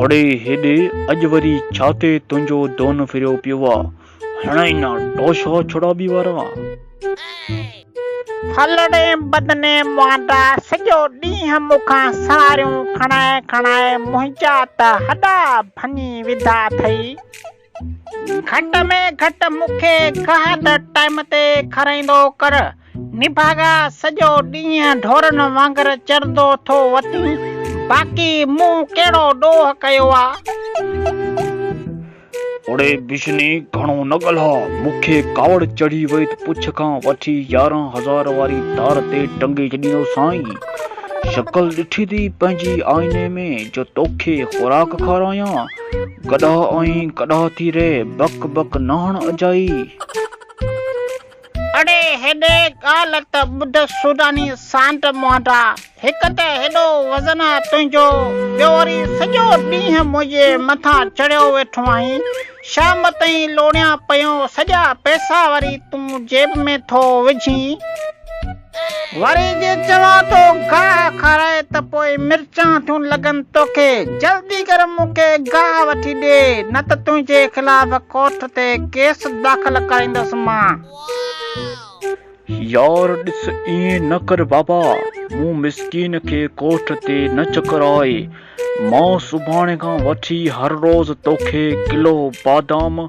अड़े हेॾे अॼु वरी छाते तुंहिंजो दोन फिरियो पियो आहे। हाणे ना टोशा छुड़ाबी वारा हलड़े बदने मुआंदा सॼो ॾींहुं मूंखां सारियूं खणाए खणाए मुंहिंजा त हॾा भञी विधा अथई। घटि में घटि मूंखे घाट टाइम ते खाराईंदो कर। निभागा सॼो ॾींहुं ढोरनि वांगुरु चरंदो थो वती, बाक़ी मूं कहिड़ो ॾोह कयो आहे। ओड़े बिशनी घणो न ॻाल्हा, मूंखे कावड़ चढ़ी वई त पुछ खां वठी 11,000 वारी तार ते टंगे छॾींदो साईं। शक्ल ॾिठी थी पंहिंजी आईने में जो तोखे खुराक खारायां। कॾा आई कॾा थी रे बक बक नहण अजाई। अड़े हेॾे ॻाल्हि त ॿुध सूडानी सांड मुआंदा, हिकु त हेॾो वज़न आहे तुंहिंजो, ॿियो वरी सॼो ॾींहुं मुंहिंजे मथां चढ़ियो वेठो आहीं। शाम ताईं लोड़ियां पयूं सॼा पैसा वरी तूं जेब में थो विझी। वरी जे चवां थो गाह खाराए त पोइ मिर्चां थियूं लॻनि तोखे। जल्दी कर मूंखे गाह वठी ॾे, न त तुंहिंजे ख़िलाफ़ कोर्ट ते केस दाख़िल कराईंदुसि मां। यार ॾिस ईअं न कर बाबा, मूं मिसकीन खे कोर्ट ते न चकराए। मां सुभाणे खां वठी हर रोज़ तोखे किलो बादाम,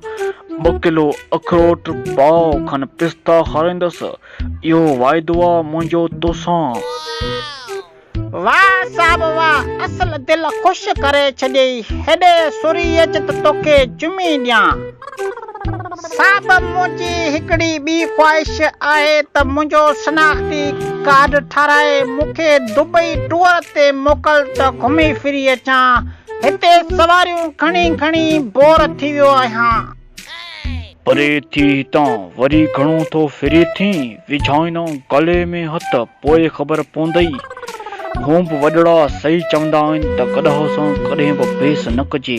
2 किलो अखरोट, पाव खन पिस्ता खाराईंदुसि। इहो वाइदो आहे मुंहिंजो तोसां। वाह साहब वाह, असल दिल ख़ुशि करे छॾियई। हेॾे सुरी अच त तोखे चुमी ॾियां। साहब मुंहिंजी हिकिड़ी ॿी ख़्वाहिश आहे त मुंहिंजो शनाख्ती कार्ड ठाराए मूंखे दुबई टूर ते मोकल त घुमी फिरी अचां। हिते सवारियूं खणी खणी बोर थी वियो आहियां। परे थी हितां, वरी घणो थो फिरे थी। विझाइना गले में हथ, पोइ ख़बर पवंदई। हूं बि वॾड़ा सही चवंदा आहिनि त कॾहिं सां कॾहिं बि बेस न कजे।